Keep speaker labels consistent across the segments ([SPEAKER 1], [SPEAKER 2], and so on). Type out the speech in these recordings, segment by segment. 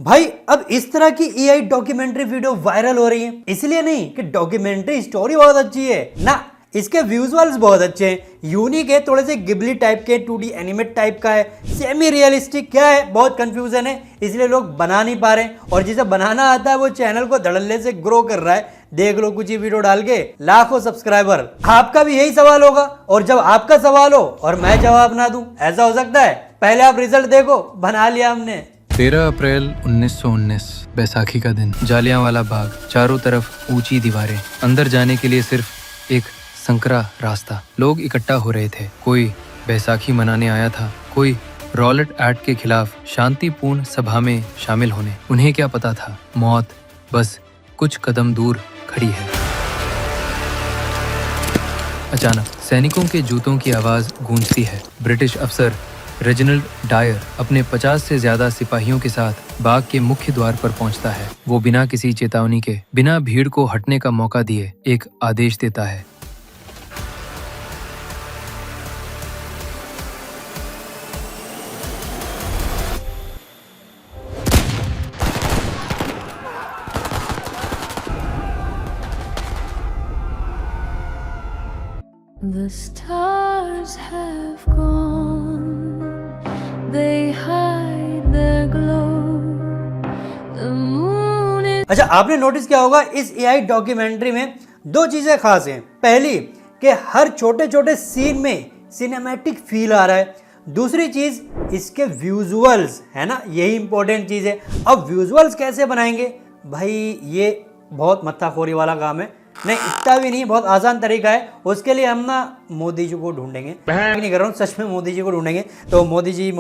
[SPEAKER 1] भाई अब इस तरह की एआई डॉक्यूमेंट्री वीडियो वायरल हो रही है, इसलिए नहीं कि डॉक्यूमेंट्री स्टोरी बहुत अच्छी है ना, इसके विजुअल्स बहुत अच्छे हैं, यूनिक है, थोड़े से गिबली टाइप के, 2D एनिमेट टाइप का है, सेमी रियलिस्टिक क्या है, बहुत कंफ्यूजन है, इसलिए लोग बना नहीं पा रहे। और जिसे बनाना आता है वो चैनल को धड़ल्ले से ग्रो कर रहा है। देख लो कुछ ही वीडियो डाल के लाखों सब्सक्राइबर। आपका भी यही सवाल होगा, और जब आपका सवाल हो और मैं जवाब ना दूं, ऐसा हो सकता है? पहले आप रिजल्ट देखो, बना लिया हमने।
[SPEAKER 2] 13 अप्रैल 1919 बैसाखी का दिन, जालियांवाला बाग, चारों तरफ ऊंची दीवारें, अंदर जाने के लिए सिर्फ एक संकरा रास्ता। लोग इकट्ठा हो रहे थे, कोई बैसाखी मनाने आया था, कोई रॉलेट एक्ट के खिलाफ शांतिपूर्ण सभा में शामिल होने। उन्हें क्या पता था, मौत बस कुछ कदम दूर खड़ी है। अचानक सैनिकों के जूतों की आवाज गूंजती है। ब्रिटिश अफसर रेजिनाल्ड डायर अपने 50 से ज्यादा सिपाहियों के साथ बाग के मुख्य द्वार पर पहुंचता है। वो बिना किसी चेतावनी के, बिना भीड़ को हटने का मौका दिए, एक आदेश देता है।
[SPEAKER 3] The stars have gone, they hide their glow. The moon is...
[SPEAKER 1] अच्छा, आपने नोटिस किया होगा इस एआई डॉक्यूमेंट्री में दो चीजें खास हैं। पहली कि हर छोटे छोटे सीन में सिनेमैटिक फील आ रहा है। दूसरी चीज इसके विजुअल्स है ना, यही इंपॉर्टेंट चीज है। अब विजुअल्स कैसे बनाएंगे भाई, ये बहुत मत्थाखोरी वाला काम है। नहीं, इतना भी नहीं, बहुत आसान तरीका है। उसके लिए हम ना मोदी जी को ढूंढेंगे, नहीं कर रहा हूँ, सच में मोदी जी को ढूंढेंगे। तो मोदी जी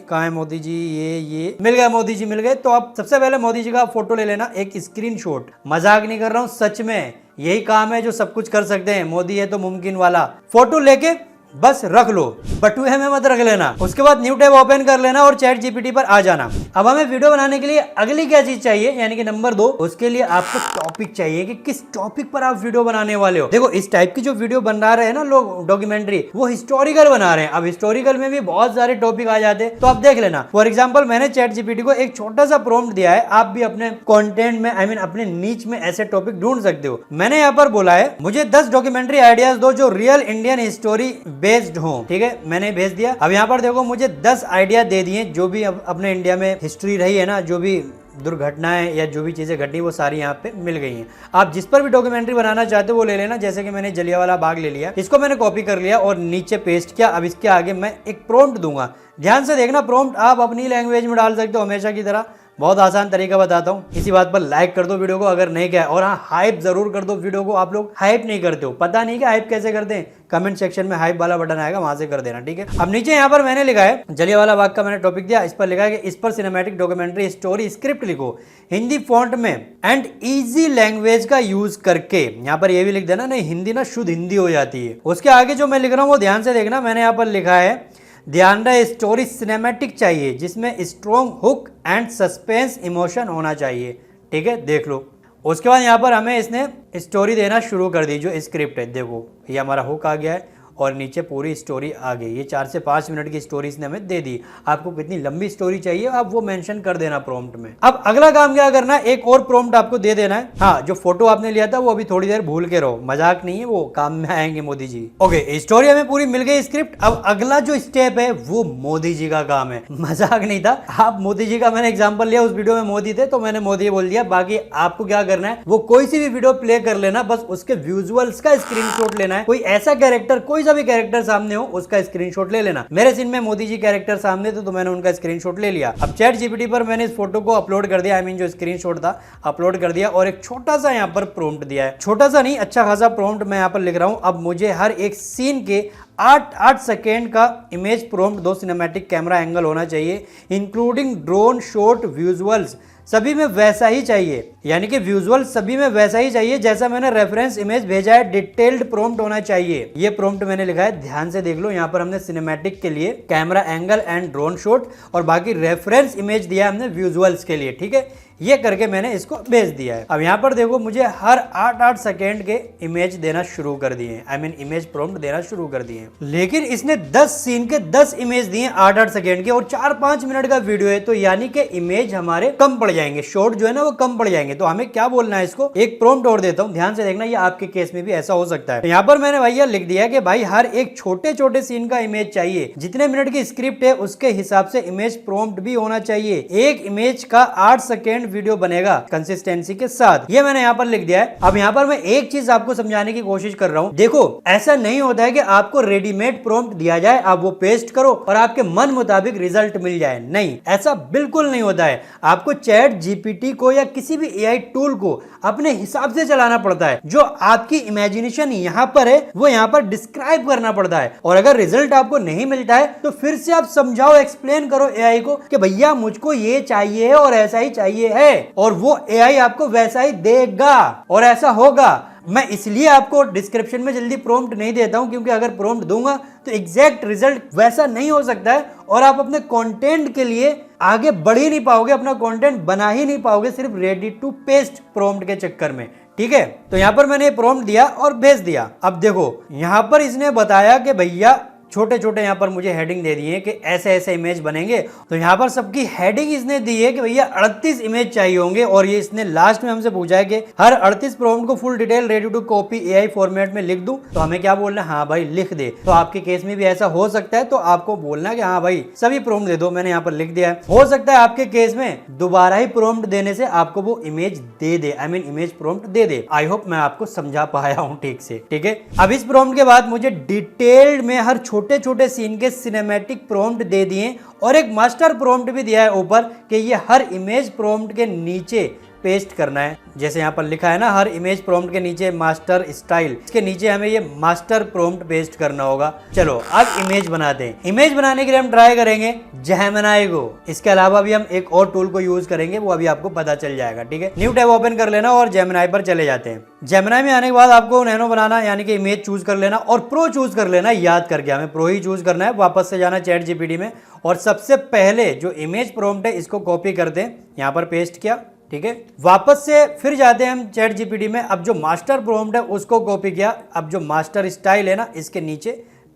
[SPEAKER 1] कहाँ है मोदी जी? ये मिल गए, मोदी जी मिल गए। तो आप सबसे पहले मोदी जी का फोटो ले लेना, एक स्क्रीनशॉट। मजाक नहीं कर रहा हूँ, सच में यही काम है जो सब कुछ कर सकते हैं। मोदी है तो मुमकिन वाला। फोटो लेके बस रख लो, बटुए में मत रख लेना। उसके बाद न्यू टैब ओपन कर लेना और चैट जीपीटी पर आ जाना। अब हमें वीडियो बनाने के लिए अगली क्या चीज चाहिए, यानी कि नंबर 2, उसके लिए आपको टॉपिक चाहिए कि किस टॉपिक पर आप वीडियो बनाने वाले हो। देखो, इस टाइप की जो वीडियो बना रहे हैं ना लोग डॉक्यूमेंट्री, वो हिस्टोरिकल बना रहे हैं। अब हिस्टोरिकल में भी बहुत सारे टॉपिक आ जाते हैं, तो आप देख लेना। फॉर एग्जाम्पल, मैंने चैट जीपीटी को एक छोटा सा प्रॉम्प्ट दिया है, आप भी अपने कॉन्टेंट में, अपने नीच में ऐसे टॉपिक ढूंढ सकते हो। मैंने यहाँ पर बोला है मुझे 10 डॉक्यूमेंट्री आइडियाज दो जो रियल इंडियन हिस्टोरी बेस्ड हो। ठीक है, मैंने भेज दिया। अब यहाँ पर देखो, मुझे 10 आइडिया दे दिए जो भी अपने इंडिया में हिस्ट्री रही है ना, जो भी दुर्घटनाएं या जो भी चीजें घटी, वो सारी यहाँ पे मिल गई हैं। आप जिस पर भी डॉक्यूमेंट्री बनाना चाहते हो वो ले लेना। जैसे कि मैंने जलियांवाला बाग ले लिया, इसको मैंने कॉपी कर लिया और नीचे पेस्ट किया। अब इसके आगे मैं एक प्रॉम्प्ट दूंगा, ध्यान से देखना। प्रॉम्प्ट आप अपनी लैंग्वेज में डाल सकते हो, हमेशा की तरह। बहुत आसान तरीका बताता हूँ। इसी बात पर लाइक कर दो वीडियो को अगर नहीं किया, और हाँ, हाइप जरूर कर दो वीडियो को। आप लोग हाइप नहीं करते हो, पता नहीं कि हाइप कैसे करते हैं। कमेंट सेक्शन में हाइप वाला बटन आएगा, वहां से कर देना, ठीक है। अब नीचे यहाँ पर मैंने लिखा है जलियांवाला बाग का, मैंने टॉपिक दिया, इस पर लिखा है कि इस पर सिनेमैटिक डॉक्यूमेंट्री स्टोरी स्क्रिप्ट लिखो हिंदी फॉन्ट में एंड इजी लैंग्वेज का यूज करके। यहाँ पर ये भी लिख देना, नहीं हिंदी ना शुद्ध हिंदी हो जाती है। उसके आगे जो मैं लिख रहा हूँ वो ध्यान से देखना। मैंने यहाँ पर लिखा है, ध्यान रहे स्टोरी सिनेमैटिक चाहिए जिसमें strong hook and suspense emotion होना चाहिए। ठीक है, देख लो। उसके बाद यहाँ पर हमें इसने स्टोरी देना शुरू कर दी, जो स्क्रिप्ट है। देखो, ये हमारा हुक आ गया है और नीचे पूरी स्टोरी आ गई। ये 4 से 5 मिनट की स्टोरी इसने हमें दे दी। आपको कितनी लंबी स्टोरी चाहिए आप वो मेंशन कर देना प्रॉम्प्ट में। अब अगला काम क्या करना है, एक और प्रॉम्प्ट आपको दे देना है। हाँ, जो फोटो आपने लिया था वो अभी थोड़ी देर भूल के रहो, मजाक नहीं है, वो काम में आएंगे मोदी जी। ओके, स्टोरी हमें पूरी मिल गई, स्क्रिप्ट। अब अगला जो स्टेप है वो मोदी जी का काम है, मजाक नहीं था। आप मोदी जी का, मैंने एग्जाम्पल लिया, उस वीडियो में मोदी थे तो मैंने मोदी बोल दिया। बाकी आपको क्या करना है, वो कोई सी भी वीडियो प्ले कर लेना, बस उसके विजुअल्स का स्क्रीनशॉट लेना है। कोई ऐसा कैरेक्टर, कोई सा भी कैरेक्टर सामने हो, उसका स्क्रीनशॉट ले लेना। मेरे सीन में मोदी जी कैरेक्टर सामने थे तो मैंने उनका स्क्रीनशॉट ले लिया। अब चैट जीपीटी पर मैंने इस फोटो को अपलोड कर दिया, जो स्क्रीनशॉट था अपलोड कर दिया, और एक छोटा सा यहाँ पर प्रॉम्प्ट दिया है। छोटा सा नहीं, अच्छा खासा प्रॉम्प्ट मैं यहाँ पर लिख रहा हूँ। अब मुझे हर एक सीन के 8 सेकेंड का इमेज प्रॉम्प्ट दो, सिनेमैटिक कैमरा एंगल होना चाहिए, इंक्लूडिंग ड्रोन शॉट, विजुअल्स सभी में वैसा ही चाहिए, यानी कि विजुअल सभी में वैसा ही चाहिए जैसा मैंने रेफरेंस इमेज भेजा है। डिटेल्ड प्रॉम्प्ट होना चाहिए, ये प्रॉम्प्ट मैंने लिखा है, ध्यान से देख लो। यहाँ पर हमने सिनेमैटिक के लिए camera angle and drone shot, और बाकी रेफरेंस इमेज दिया हमने विजुअल्स के लिए। ठीक है, ये करके मैंने इसको भेज दिया है। अब यहाँ पर देखो मुझे हर 8-8 सेकेंड के इमेज देना शुरू कर दिए हैं, आई मीन इमेज प्रॉम्प्ट देना शुरू कर दिए हैं। लेकिन इसने 10 सीन के 10 इमेज दिए 8-8 सेकेंड के और 4-5 मिनट का वीडियो है, तो यानी कि इमेज हमारे कम पड़ जाएंगे, शॉर्ट जो है ना वो कम पड़ जाएंगे। तो हमें क्या बोलना है, इसको एक प्रॉम्प्ट और देता हूँ, ध्यान से देखना, ये आपके केस में भी ऐसा हो सकता है। तो यहाँ पर मैंने भैया लिख दिया कि भाई हर एक छोटे छोटे सीन का इमेज चाहिए, जितने मिनट की स्क्रिप्ट है उसके हिसाब से इमेज प्रॉम्प्ट भी होना चाहिए। एक इमेज का 8 सेकेंड वीडियो बनेगा कंसिस्टेंसी के साथ, ये मैंने यहाँ पर लिख दिया है। अब यहाँ पर मैं एक चीज आपको समझाने की कोशिश कर रहा हूँ। देखो ऐसा नहीं होता है कि आपको रेडीमेड प्रॉम्प्ट दिया जाए, आप वो पेस्ट करो और आपके मन मुताबिक रिजल्ट मिल जाए, नहीं, ऐसा बिल्कुल नहीं होता है। आपको चैट जीपीटी को या किसी भी एआई टूल को अपने हिसाब से चलाना पड़ता है। जो आपकी इमेजिनेशन यहाँ पर है वो यहाँ पर डिस्क्राइब करना पड़ता है, और अगर रिजल्ट आपको नहीं मिलता है तो फिर से आप समझाओ, एक्सप्लेन करो एआई को कि भैया मुझको ये चाहिए और ऐसा ही चाहिए है, और वो एआई आपको वैसा ही देगा और ऐसा होगा। मैं इसलिए आपको डिस्क्रिप्शन में जल्दी प्रॉम्प्ट नहीं देता हूं, क्योंकि अगर प्रॉम्प्ट दूंगा तो एग्जैक्ट रिजल्ट वैसा नहीं हो सकता है और आप अपने कंटेंट के लिए आगे बढ़ ही नहीं पाओगे, अपना कंटेंट बना ही नहीं पाओगे सिर्फ रेडी टू पेस्ट प्रॉम्प्ट के चक्कर में। ठीक है, तो यहां पर मैंने प्रॉम्प्ट दिया और भेज दिया। अब देखो यहां पर इसने बताया कि भैया छोटे छोटे यहाँ पर मुझे हेडिंग दे दिए कि ऐसे ऐसे इमेज बनेंगे। तो यहाँ पर सबकी हेडिंग इसने दी है कि भैया 38 इमेज चाहिए होंगे, और ये इसने लास्ट में हमसे पूछा है कि हर 38 प्रॉम्प्ट को full detail ready to copy AI format में लिख दूं। तो हमें क्या बोलना है, हाँ भाई लिख दे। तो आपके केस में भी ऐसा हो सकता है, तो आपको बोलना कि हाँ भाई सभी प्रॉम्प्ट दे दो, मैंने यहाँ पर लिख दिया है। हो सकता है आपके केस में दोबारा ही प्रॉम्प्ट देने से आपको वो image they they, I mean image prompt they they. I hope मैं आपको समझा पाया हूँ ठीक से। ठीक है, अब इस प्रॉम्प्ट के बाद मुझे डिटेल्ड में हर छोटे छोटे सीन के सिनेमैटिक प्रॉम्प्ट दे दिए और एक मास्टर प्रॉम्प्ट भी दिया है ऊपर कि ये हर इमेज प्रॉम्प्ट के नीचे पेस्ट करना है। जैसे यहाँ पर लिखा है ना, हर इमेज प्रॉम्प्ट के नीचे मास्टर स्टाइल, इसके नीचे हमें ये मास्टर प्रॉम्प्ट पेस्ट करना होगा। चलो अब इमेज बनाते हैं। इमेज बनाने के लिए हम ट्राई करेंगे जेमिनी को। इसके अलावा भी हम एक और टूल को यूज करेंगे, वो अभी आपको पता चल जाएगा। ठीक है, न्यू टैब ओपन कर लेना और जेमिनी पर चले जाते हैं। जेमिनी में आने के बाद आपको नैनो बनाना, यानी कि इमेज चूज कर लेना और प्रो चूज कर लेना। याद करके हमें प्रो ही चूज करना है। वापस से जाना चैट जीपीटी में और सबसे पहले जो इमेज प्रॉम्प्ट है इसको कॉपी करते हैं, यहाँ पर पेस्ट किया। ठीक है, वापस से फिर जाते हैं हम चैट जीपीटी में। अब जो मास्टर प्रॉम्प्ट है उसको कॉपी किया, अब जो मास्टर स्टाइल है ना इसके नीचे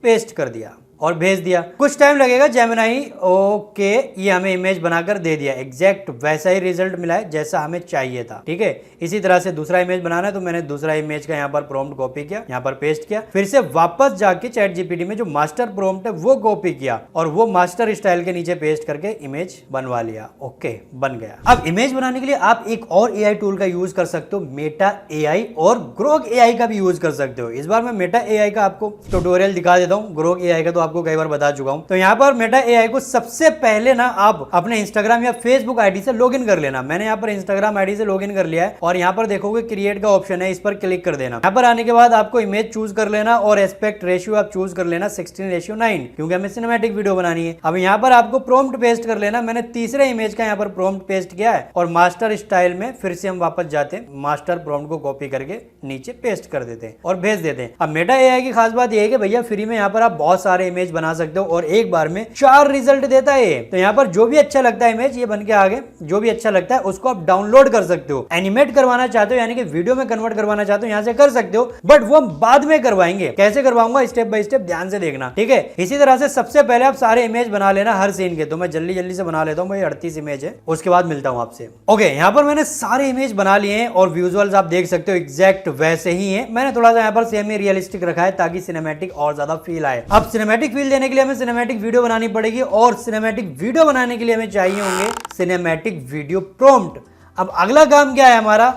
[SPEAKER 1] पेस्ट कर दिया और भेज दिया। कुछ टाइम लगेगा। जेमिनी ओके, ये हमें इमेज बनाकर दे दिया। एग्जैक्ट वैसा ही रिजल्ट मिला है जैसा हमें चाहिए था। ठीक है, इसी तरह से दूसरा इमेज बनाना है, तो मैंने दूसरा इमेज का यहाँ पर प्रॉम्प्ट कॉपी किया, यहाँ पर पेस्ट किया। फिर से वापस जाके चैट जीपीटी में जो मास्टर प्रॉम्प्ट है वो कॉपी किया और वो मास्टर स्टाइल के नीचे पेस्ट करके इमेज बनवा लिया। ओके, बन गया। अब इमेज बनाने के लिए आप एक और एआई टूल का यूज कर सकते हो, मेटा एआई, और ग्रोक एआई का भी यूज कर सकते हो। इस बार मैं मेटा एआई का आपको ट्यूटोरियल दिखा देता हूँ। ग्रोक एआई का तो आपको कई बार बता चुका हूं। तो यहाँ पर मेटा एआई को सबसे पहले ना आप अपने इंस्टाग्राम या फेसबुक आईडी से लॉगिन कर लेना। मैंने यहाँ पर इंस्टाग्राम आईडी से लॉगिन कर लिया है और यहाँ पर देखोगे क्रिएट का ऑप्शन है, इस पर क्लिक कर देना। यहाँ पर आने के बाद आपको इमेज चूज कर लेना और एस्पेक्ट रेशियो आप चूज कर लेना 16:9, क्योंकि हमें सिनेमैटिक वीडियो बनानी है। अब यहाँ पर आपको प्रॉम्प्ट पेस्ट कर लेना। मैंने तीसरे इमेज का यहाँ पर प्रॉम्प्ट पेस्ट किया है और मास्टर स्टाइल में फिर से हम वापस जाते हैं, मास्टर प्रॉम्प्ट को कॉपी करके नीचे पेस्ट कर देते हैं और भेज देते हैं। अब मेटा एआई की खास बात यह है कि भैया फ्री में यहाँ पर आप बहुत सारे इमेज बना सकते हो और एक बार में 4 रिजल्ट देता है। तो यहाँ पर जो भी अच्छा लगता है इमेज, ये बन के आगे जो भी अच्छा लगता है उसको आप डाउनलोड कर सकते हो। एनिमेट करवाना चाहते हो यानी कि वीडियो में कन्वर्ट करवाना चाहते हो, यहाँ से कर सकते हो, बट वो हम बाद में करवाएंगे। कैसे करवाऊंगा स्टेप बाय स्टेप, ध्यान से देखना। ठीक है, इसी तरह से सबसे पहले आप सारे इमेज बना लेना हर सीन के। तो मैं जल्दी जल्दी से बना लेता हूँ, भाई 38 इमेज है, उसके बाद मिलता हूँ आपसे। ओके, यहाँ पर मैंने सारे इमेज बना लिए हैं और विजुअल्स आप देख सकते हो एग्जैक्ट वैसे ही है। मैंने थोड़ा सा यहाँ पर सेमी रियलिस्टिक रखा है ताकि सिनेमैटिक और ज्यादा फील आए। अब सिनेमैटिक फील देने के लिए हमें सिनेमैटिक वीडियो बनानी पड़ेगी और सिनेमैटिक वीडियो बनाने के लिए हमें चाहिए होंगे सिनेमैटिक वीडियो प्रॉम्प्ट। अब अगला काम क्या है हमारा,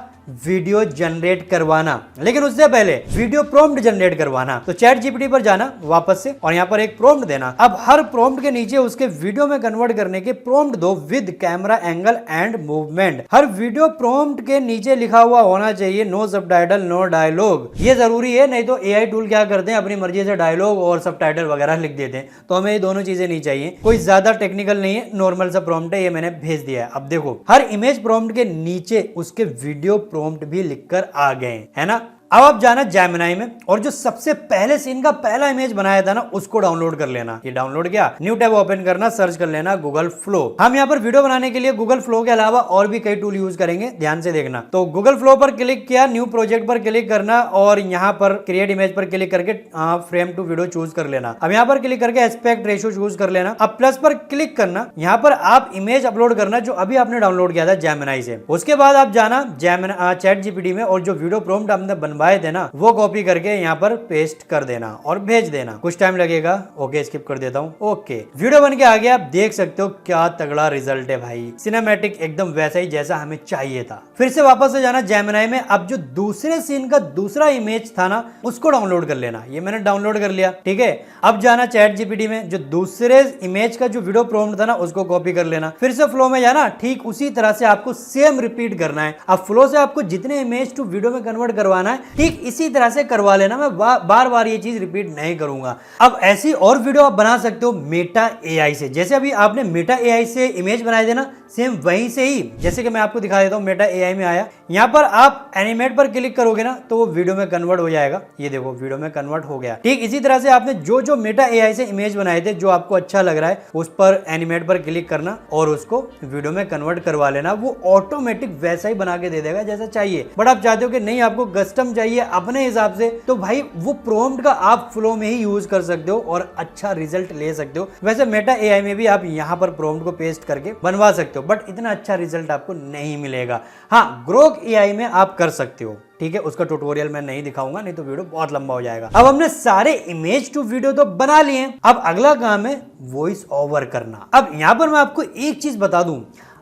[SPEAKER 1] वीडियो जनरेट करवाना, लेकिन उससे पहले वीडियो प्रॉम्प्ट जनरेट करवाना। तो चैट जीपीटी पर जाना वापस से और यहाँ पर एक प्रॉम्प्ट देना। अब हर प्रॉम्प्ट के नीचे उसके वीडियो में कन्वर्ट करने के प्रॉम्प्ट दो with camera angle and movement. Her video prompt के नीचे लिखा हुआ होना चाहिए नो सबटाइटल नो डायलॉग। ये जरूरी है, नहीं तो एआई टूल क्या करते हैं अपनी मर्जी से डायलॉग और सबटाइटल वगैरह लिख देते हैं। तो हमें ये दोनों चीजें नहीं चाहिए। कोई ज्यादा टेक्निकल नहीं है, नॉर्मल सा प्रॉम्प्ट है, ये मैंने भेज दिया है। अब देखो हर इमेज प्रॉम्प्ट के नीचे उसके वीडियो प्रॉम्प्ट भी लिखकर आ गए, है ना। अब आप जाना जेमिनी में और जो सबसे पहले सीन का पहला इमेज बनाया था ना उसको डाउनलोड कर लेना। ये डाउनलोड किया, न्यू टैब ओपन करना, सर्च कर लेना गूगल फ्लो। हम यहाँ पर वीडियो बनाने के लिए गूगल फ्लो के अलावा और भी कई टूल यूज करेंगे, ध्यान से देखना। तो गूगल फ्लो पर क्लिक किया, न्यू प्रोजेक्ट पर क्लिक करना और यहाँ पर क्रिएट इमेज पर क्लिक करके फ्रेम टू वीडियो चूज कर लेना। अब यहाँ पर क्लिक करके एस्पेक्ट रेशियो चूज कर लेना। अब प्लस पर क्लिक करना, यहाँ पर आप इमेज अपलोड करना जो अभी आपने डाउनलोड किया था जेमिनी से। उसके बाद आप जाना चैट जीपीटी में और जो वीडियो प्रॉम्प्ट हमने बनवाए थे ना वो कॉपी करके यहाँ पर पेस्ट कर देना और भेज देना। कुछ टाइम लगेगा, ओके स्किप कर देता हूँ। ओके वीडियो बन के आ गया, आप देख सकते हो क्या तगड़ा रिजल्ट है भाई, सिनेमैटिक एकदम वैसा ही जैसा हमें चाहिए था। फिर से वापस से जाना जेमिनी में। अब जो दूसरे सीन का दूसरा इमेज था ना उसको डाउनलोड कर लेना। ये मैंने डाउनलोड कर लिया, ठीक है। अब जाना चैट जीपीटी में, जो दूसरे इमेज का जो वीडियो प्रॉम्प्ट था ना उसको कॉपी कर लेना। फिर से फ्लो में जाना, ठीक उसी तरह से आपको सेम रिपीट करना है। अब फ्लो से आपको जितने इमेज टू वीडियो में कन्वर्ट करवाना है ठीक इसी तरह से करवा लेना। मैं बार बार ये चीज रिपीट नहीं करूंगा। अब ऐसी और वीडियो आप बना सकते हो मेटा एआई से। जैसे अभी आपने मेटा एआई से इमेज बनाए थे ना, सेम वहीं से ही, जैसे कि मैं आपको दिखा देता हूं। मेटा एआई में आया, यहाँ पर आप एनिमेट पर क्लिक करोगे ना तो वो वीडियो में कन्वर्ट हो जाएगा। ये देखो वीडियो में कन्वर्ट हो गया। ठीक इसी तरह से आपने जो जो मेटा एआई से इमेज बनाए थे जो आपको अच्छा लग रहा है उस पर एनिमेट पर क्लिक करना और उसको वीडियो में कन्वर्ट करवा लेना। वो ऑटोमेटिक वैसा ही बना के दे देगा जैसा चाहिए। बट आप चाहते हो कि नहीं आपको कस्टम चाहिए अपने हिसाब से, तो भाई वो प्रॉम्प्ट का आप फ्लो में ही यूज कर सकते हो और अच्छा रिजल्ट ले सकते हो। वैसे मेटा एआई में भी आप यहाँ पर प्रॉम्प्ट को पेस्ट करके बनवा सकते हो, बट इतना अच्छा रिजल्ट आपको नहीं मिलेगा। हाँ, ग्रोक एआई में आप कर सकते हो, ठीक है। उसका ट्यूटोरियल मैं नहीं दिखाऊंगा, नहीं तो वीडियो बहुत लंबा हो जाएगा। अब हमने सारे इमेज टू वीडियो तो बना लिए, अब अगला काम है वॉइस ओवर करना। अब यहाँ पर मैं आपको एक चीज बता दूं,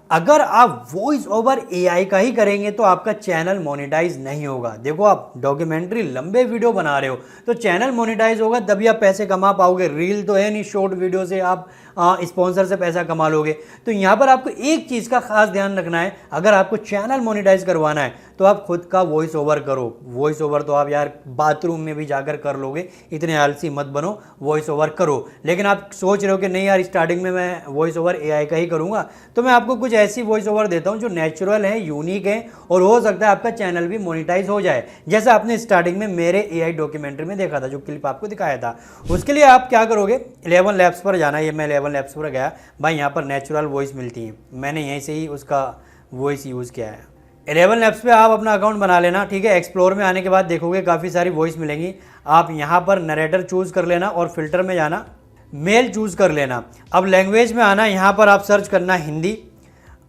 [SPEAKER 1] अगर आप वॉइस ओवर एआई का ही करेंगे तो आपका चैनल मोनेटाइज नहीं होगा। देखो आप डॉक्यूमेंट्री लंबे वीडियो बना रहे हो तो चैनल मोनेटाइज होगा तभी आप पैसे कमा पाओगे। रील तो है नहीं, शॉर्ट वीडियो से आप स्पॉन्सर से पैसा कमा लोगे। तो यहाँ पर आपको एक चीज़ का खास ध्यान रखना है, अगर आपको चैनल मोनेटाइज करवाना है तो आप खुद का वॉइस ओवर करो। वॉइस ओवर तो आप यार बाथरूम में भी जाकर कर लोगे, इतने आलसी मत बनो, वॉइस ओवर करो। लेकिन आप सोच रहे हो कि नहीं यार स्टार्टिंग में मैं वॉइस ओवर एआई का ही करूँगा, तो मैं आपको कुछ ऐसी वॉइस ओवर देता हूँ जो नेचुरल है, यूनिक है और हो सकता है आपका चैनल भी मोनेटाइज हो जाए, जैसा आपने स्टार्टिंग में मेरे एआई डॉक्यूमेंट्री में देखा था, जो क्लिप आपको दिखाया था। उसके लिए आप क्या करोगे, 11 लैब्स पर जाना। ये मैं 11 लैब्स पर गया भाई, यहाँ पर नेचुरल वॉइस मिलती है, मैंने यहीं से ही उसका वॉइस यूज़ किया है। 11 लैब्स पे आप अपना अकाउंट बना लेना, ठीक है। एक्सप्लोर में आने के बाद देखोगे काफ़ी सारी वॉइस मिलेंगी। आप यहाँ पर नरेटर चूज़ कर लेना और फिल्टर में जाना, मेल चूज़ कर लेना। अब लैंग्वेज में आना, यहाँ पर आप सर्च करना हिंदी।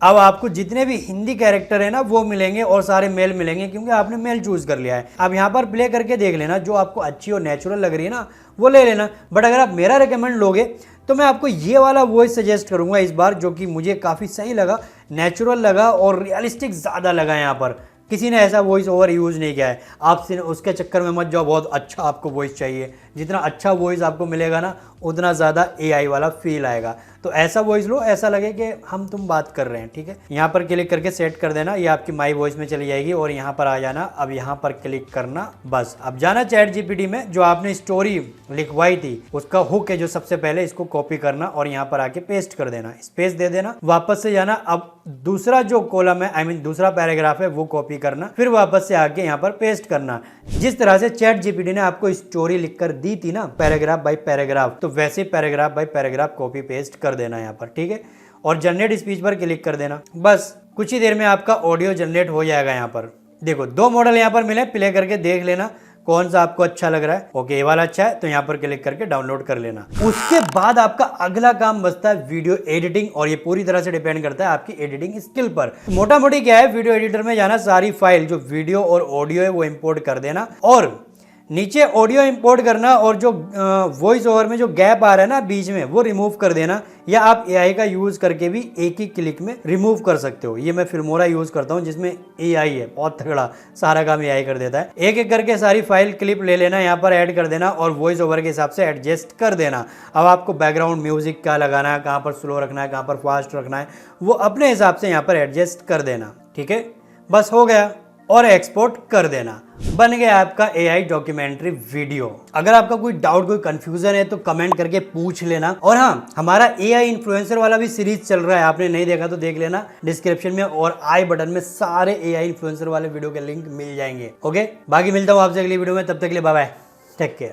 [SPEAKER 1] अब आपको जितने भी हिंदी कैरेक्टर है ना वो मिलेंगे और सारे मेल मिलेंगे क्योंकि आपने मेल चूज कर लिया है। अब यहाँ पर प्ले करके देख लेना, जो आपको अच्छी और नेचुरल लग रही है ना वो ले लेना। बट अगर आप मेरा रिकमेंड लोगे तो मैं आपको ये वाला वॉइस सजेस्ट करूंगा इस बार, जो कि मुझे काफ़ी सही लगा, नेचुरल लगा और रियलिस्टिक ज़्यादा लगा। यहाँ पर किसी ने ऐसा वॉइस ओवर यूज़ नहीं किया है। आपसे उसके चक्कर में मत जाओ बहुत अच्छा आपको वॉइस चाहिए। जितना अच्छा वॉइस आपको मिलेगा ना उतना ज़्यादा एआई वाला फील आएगा। तो ऐसा वॉइस लो, ऐसा लगे कि हम तुम बात कर रहे हैं, ठीक है। यहाँ पर क्लिक करके सेट कर देना, ये आपकी माई वॉइस में चली जाएगी और यहाँ पर आ जाना। अब यहाँ पर क्लिक करना, बस। अब जाना चैट जीपीटी में, जो आपने स्टोरी लिखवाई थी उसका हुक है जो सबसे पहले, इसको कॉपी करना और यहाँ पर आके पेस्ट कर देना, स्पेस दे देना, वापस से जाना। अब दूसरा जो कॉलम है, आई मीन दूसरा पैराग्राफ है, वो कॉपी करना, फिर वापस से आके यहाँ पर पेस्ट करना। जिस तरह से चैट जीपीटी ने आपको स्टोरी लिखकर दी थी ना, पैराग्राफ बाय पैराग्राफ, तो वैसे paragraph by paragraph copy paste कर देना यहाँ पर, ठीक है। और जनरेट स्पीच पर क्लिक कर देना, बस कुछ ही देर में आपका ऑडियो जनरेट हो जाएगा। यहाँ पर देखो 2 मॉडल यहाँ पर मिले, प्ले करके देख लेना कौन सा आपको अच्छा लग रहा है। ओके, ये वाला अच्छा है तो यहाँ पर क्लिक करके डाउनलोड कर लेना। उसके बाद आपका अगला काम बचता है वीडियो एडिटिंग, और ये पूरी तरह से डिपेंड करता है आपकी एडिटिंग स्किल पर। मोटा मोटी क्या है, वीडियो एडिटर में जाना, सारी फाइल जो वीडियो और ऑडियो है वो इंपोर्ट कर देना और नीचे ऑडियो इंपोर्ट करना, और जो वॉइस ओवर में जो गैप आ रहा है ना बीच में वो रिमूव कर देना। या आप एआई का यूज करके भी एक ही क्लिक में रिमूव कर सकते हो। ये मैं फिल्मोरा यूज करता हूँ जिसमें एआई है, बहुत तगड़ा, सारा काम एआई कर देता है। एक एक करके सारी फाइल क्लिप ले लेना, यहाँ पर ऐड कर देना और वॉइस ओवर के हिसाब से एडजस्ट कर देना। अब आपको बैकग्राउंड म्यूजिक क्या लगाना है, कहाँ पर स्लो रखना है, कहाँ पर फास्ट रखना है, वो अपने हिसाब से यहाँ पर एडजस्ट कर देना, ठीक है। बस हो गया, और एक्सपोर्ट कर देना। बन गया आपका एआई डॉक्यूमेंट्री वीडियो। अगर आपका कोई डाउट, कोई कंफ्यूजन है तो कमेंट करके पूछ लेना। और हाँ, हमारा एआई इन्फ्लुएंसर वाला भी सीरीज चल रहा है, आपने नहीं देखा तो देख लेना, डिस्क्रिप्शन में और आई बटन में सारे एआई इन्फ्लुएंसर वाले वीडियो के लिंक मिल जाएंगे। ओके, बाकी मिलता हूँ आपसे अगली वीडियो में, तब तक के लिए बाय बाय, टेक केयर।